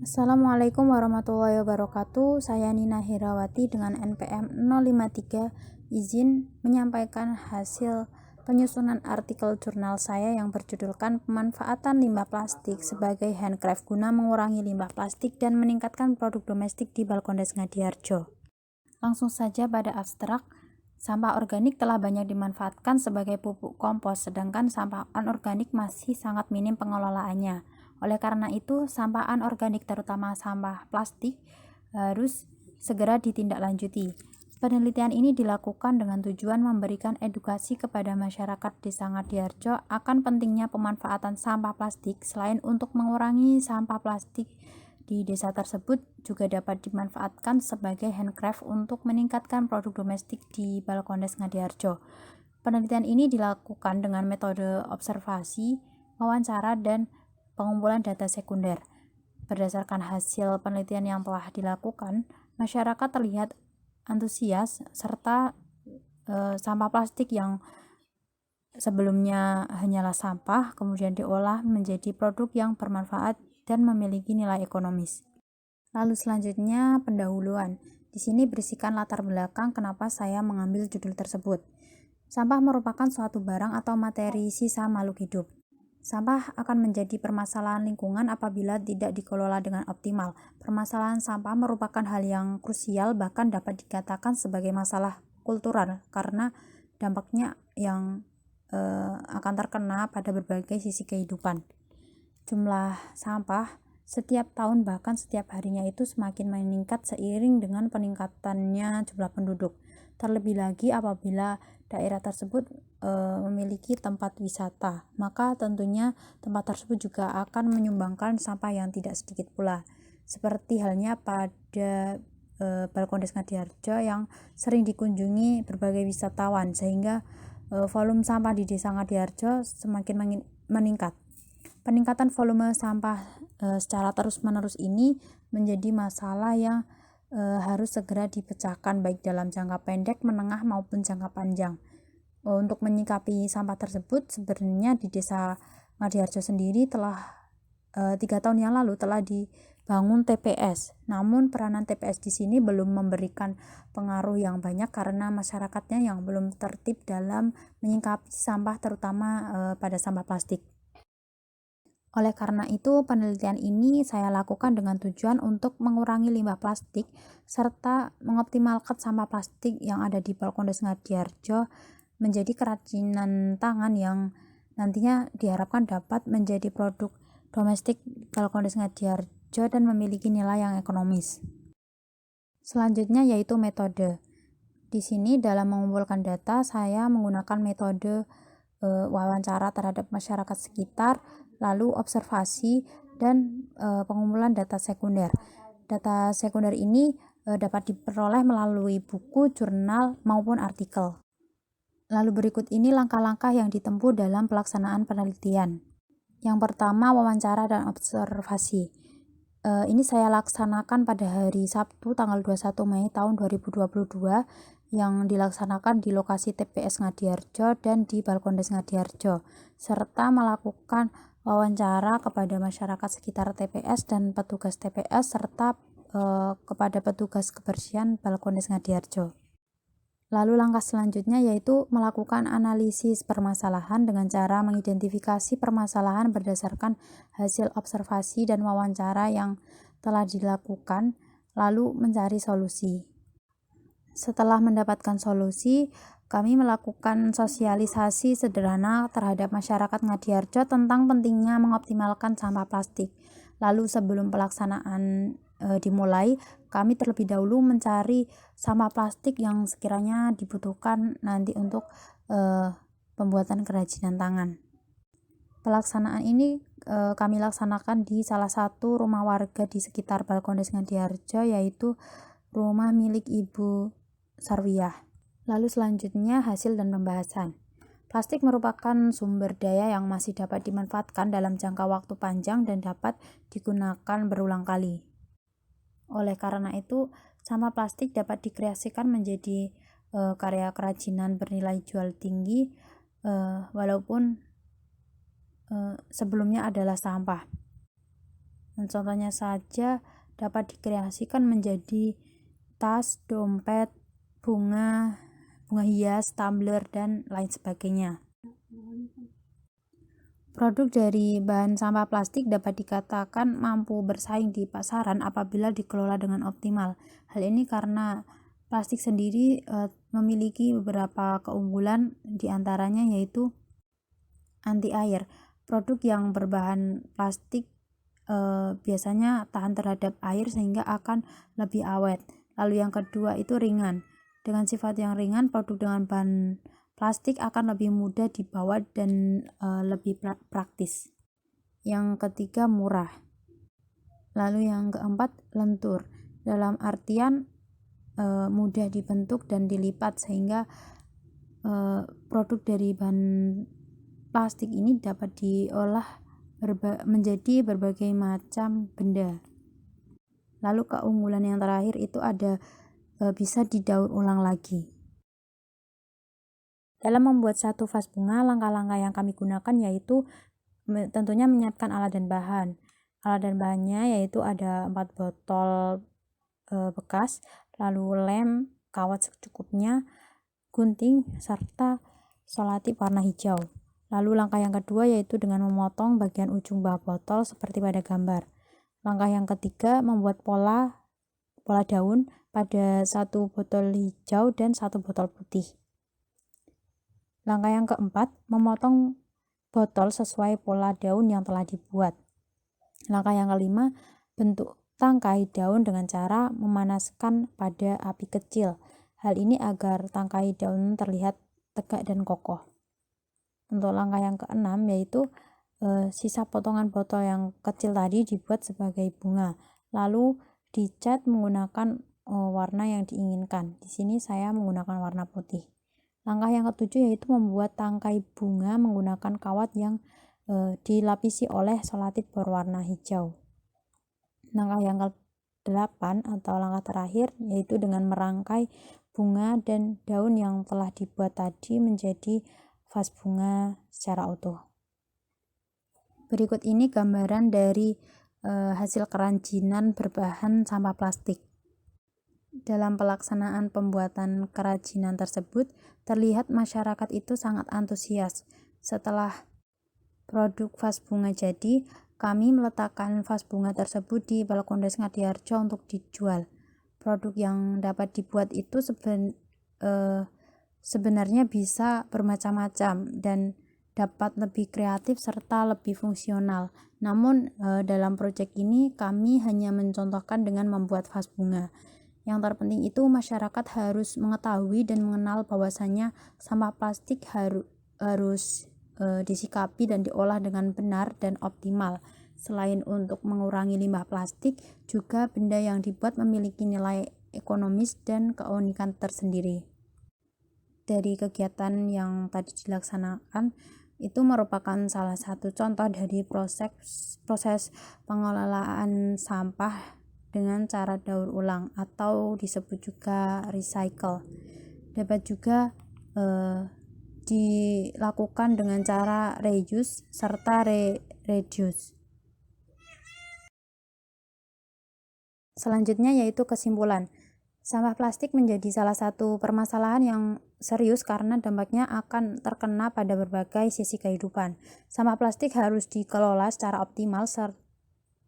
Assalamualaikum warahmatullahi wabarakatuh. Saya Nina Herawati dengan NPM 053 izin menyampaikan hasil penyusunan artikel jurnal saya yang berjudulkan pemanfaatan limbah plastik sebagai handcraft guna mengurangi limbah plastik dan meningkatkan produk domestik di Balkondes Ngadiharjo. Langsung saja pada abstrak. Sampah organik telah banyak dimanfaatkan sebagai pupuk kompos, sedangkan sampah anorganik masih sangat minim pengelolaannya. Oleh karena itu, sampah anorganik terutama sampah plastik harus segera ditindaklanjuti. Penelitian ini dilakukan dengan tujuan memberikan edukasi kepada masyarakat Desa Ngadiharjo akan pentingnya pemanfaatan sampah plastik. Selain untuk mengurangi sampah plastik di desa tersebut, juga dapat dimanfaatkan sebagai handcraft untuk meningkatkan produk domestik di Balkondes Ngadiharjo. Penelitian ini dilakukan dengan metode observasi, wawancara, dan pengumpulan data sekunder. Berdasarkan hasil penelitian yang telah dilakukan, masyarakat terlihat antusias serta sampah plastik yang sebelumnya hanyalah sampah kemudian diolah menjadi produk yang bermanfaat dan memiliki nilai ekonomis. Lalu selanjutnya pendahuluan. Di sini berisikan latar belakang kenapa saya mengambil judul tersebut. Sampah merupakan suatu barang atau materi sisa makhluk hidup. Sampah akan menjadi permasalahan lingkungan apabila tidak dikelola dengan optimal. Permasalahan sampah merupakan hal yang krusial, bahkan dapat dikatakan sebagai masalah kultural karena dampaknya yang akan terkena pada berbagai sisi kehidupan. Jumlah sampah setiap tahun bahkan setiap harinya itu semakin meningkat seiring dengan peningkatannya jumlah penduduk. Terlebih lagi apabila daerah tersebut memiliki tempat wisata, maka tentunya tempat tersebut juga akan menyumbangkan sampah yang tidak sedikit pula. Seperti halnya pada Balkondes Ngadiharjo yang sering dikunjungi berbagai wisatawan, sehingga volume sampah di Desa Ngadiharjo semakin meningkat. Peningkatan volume sampah secara terus-menerus ini menjadi masalah yang harus segera dipecahkan baik dalam jangka pendek, menengah maupun jangka panjang. Untuk menyikapi sampah tersebut, sebenarnya di Desa Ngadiharjo sendiri telah 3 tahun yang lalu telah dibangun TPS. Namun peranan TPS di sini belum memberikan pengaruh yang banyak karena masyarakatnya yang belum tertib dalam menyikapi sampah, terutama pada sampah plastik. Oleh karena itu, penelitian ini saya lakukan dengan tujuan untuk mengurangi limbah plastik serta mengoptimalkan sampah plastik yang ada di Balkondes Ngadiharjo menjadi kerajinan tangan yang nantinya diharapkan dapat menjadi produk domestik Balkondes Ngadiharjo dan memiliki nilai yang ekonomis. Selanjutnya yaitu metode. Di sini dalam mengumpulkan data saya menggunakan metode wawancara terhadap masyarakat sekitar, lalu observasi dan pengumpulan data sekunder. Data sekunder ini dapat diperoleh melalui buku, jurnal maupun artikel. Lalu berikut ini langkah-langkah yang ditempuh dalam pelaksanaan penelitian. Yang pertama, wawancara dan observasi. Ini saya laksanakan pada hari Sabtu tanggal 21 Mei tahun 2022 yang dilaksanakan di lokasi TPS Ngadiharjo dan di Balkondes Ngadiharjo, serta melakukan wawancara kepada masyarakat sekitar TPS dan petugas TPS serta kepada petugas kebersihan Balkondes Ngadiharjo. Lalu langkah selanjutnya yaitu melakukan analisis permasalahan dengan cara mengidentifikasi permasalahan berdasarkan hasil observasi dan wawancara yang telah dilakukan, lalu mencari solusi. Setelah mendapatkan solusi, kami melakukan sosialisasi sederhana terhadap masyarakat Ngadiharjo tentang pentingnya mengoptimalkan sampah plastik. Lalu sebelum pelaksanaan dimulai, kami terlebih dahulu mencari sampah plastik yang sekiranya dibutuhkan nanti untuk pembuatan kerajinan tangan. Pelaksanaan ini kami laksanakan di salah satu rumah warga di sekitar Balkondes Ngadiharjo, yaitu rumah milik Ibu Sarwiyah. Lalu selanjutnya hasil dan pembahasan. Plastik merupakan sumber daya yang masih dapat dimanfaatkan dalam jangka waktu panjang dan dapat digunakan berulang kali. Oleh karena itu, sampah plastik dapat dikreasikan menjadi karya kerajinan bernilai jual tinggi walaupun sebelumnya adalah sampah. Contohnya saja dapat dikreasikan menjadi tas, dompet, bunga hias, tumbler, dan lain sebagainya. Produk dari bahan sampah plastik dapat dikatakan mampu bersaing di pasaran apabila dikelola dengan optimal. Hal ini karena plastik sendiri memiliki beberapa keunggulan, diantaranya yaitu anti air. Produk yang berbahan plastik biasanya tahan terhadap air sehingga akan lebih awet. Lalu yang kedua itu ringan. Dengan sifat yang ringan, produk dengan bahan plastik akan lebih mudah dibawa dan lebih praktis. Yang ketiga murah. Lalu yang keempat lentur. Dalam artian mudah dibentuk dan dilipat sehingga produk dari bahan plastik ini dapat diolah menjadi berbagai macam benda. Lalu keunggulan yang terakhir itu ada bisa didaur ulang lagi. Dalam membuat satu vas bunga, langkah-langkah yang kami gunakan yaitu tentunya menyiapkan alat dan bahan. Alat dan bahannya yaitu ada 4 botol bekas, lalu lem, kawat secukupnya, gunting, serta selotip warna hijau. Lalu langkah yang kedua yaitu dengan memotong bagian ujung bawah botol seperti pada gambar. Langkah yang ketiga membuat pola daun pada satu botol hijau dan satu botol putih. Langkah yang keempat memotong botol sesuai pola daun yang telah dibuat. Langkah yang kelima bentuk tangkai daun dengan cara memanaskan pada api kecil. Hal ini agar tangkai daun terlihat tegak dan kokoh. Untuk langkah yang keenam yaitu sisa potongan botol yang kecil tadi dibuat sebagai bunga, lalu dicat menggunakan warna yang diinginkan. Di sini saya menggunakan warna putih. Langkah yang ketujuh yaitu membuat tangkai bunga menggunakan kawat yang dilapisi oleh selotip berwarna hijau. Langkah yang ke-8 atau langkah terakhir yaitu dengan merangkai bunga dan daun yang telah dibuat tadi menjadi vas bunga secara utuh. Berikut ini gambaran dari hasil kerajinan berbahan sampah plastik. Dalam pelaksanaan pembuatan kerajinan tersebut, terlihat masyarakat itu sangat antusias. Setelah produk vas bunga jadi, kami meletakkan vas bunga tersebut di balkon Desa Ngadiharjo untuk dijual. Produk yang dapat dibuat itu sebenarnya bisa bermacam-macam dan dapat lebih kreatif serta lebih fungsional. Namun dalam proyek ini kami hanya mencontohkan dengan membuat vas bunga. Yang terpenting itu masyarakat harus mengetahui dan mengenal bahwasannya sampah plastik harus disikapi dan diolah dengan benar dan optimal. Selain untuk mengurangi limbah plastik, juga benda yang dibuat memiliki nilai ekonomis dan keunikan tersendiri. Dari kegiatan yang tadi dilaksanakan itu merupakan salah satu contoh dari proses pengelolaan sampah dengan cara daur ulang atau disebut juga recycle. Dapat juga dilakukan dengan cara reuse serta reduce. Selanjutnya yaitu kesimpulan. Sampah plastik menjadi salah satu permasalahan yang serius karena dampaknya akan terkena pada berbagai sisi kehidupan. Sampah plastik harus dikelola secara optimal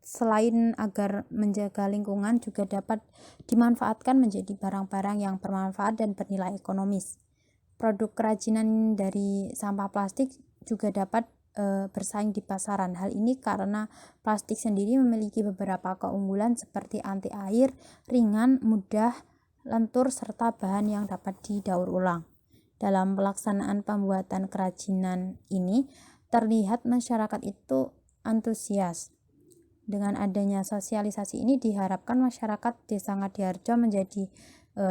selain agar menjaga lingkungan juga dapat dimanfaatkan menjadi barang-barang yang bermanfaat dan bernilai ekonomis. Produk kerajinan dari sampah plastik juga dapat bersaing di pasaran. Hal ini karena plastik sendiri memiliki beberapa keunggulan seperti anti air, ringan, mudah, lentur, serta bahan yang dapat didaur ulang. Dalam pelaksanaan pembuatan kerajinan ini, terlihat masyarakat itu antusias. Dengan adanya sosialisasi ini diharapkan masyarakat Desa Ngadiharjo menjadi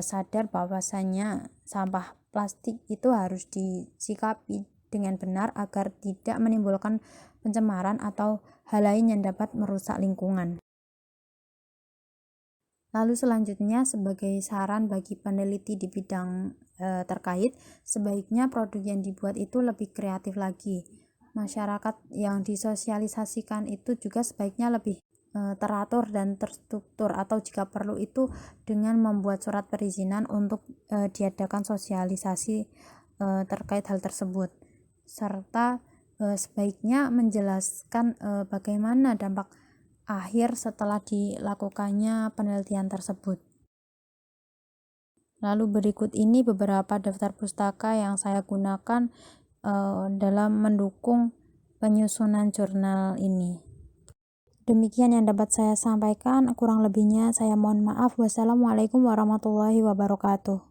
sadar bahwasannya sampah plastik itu harus disikapi dengan benar agar tidak menimbulkan pencemaran atau hal lain yang dapat merusak lingkungan. Lalu selanjutnya sebagai saran bagi peneliti di bidang terkait, sebaiknya produk yang dibuat itu lebih kreatif lagi. Masyarakat yang disosialisasikan itu juga sebaiknya lebih teratur dan terstruktur, atau jika perlu itu dengan membuat surat perizinan untuk diadakan sosialisasi terkait hal tersebut, serta sebaiknya menjelaskan bagaimana dampak akhir setelah dilakukannya penelitian tersebut. Lalu berikut ini beberapa daftar pustaka yang saya gunakan dalam mendukung penyusunan jurnal ini. Demikian yang dapat saya sampaikan, kurang lebihnya saya mohon maaf. Wassalamualaikum warahmatullahi wabarakatuh.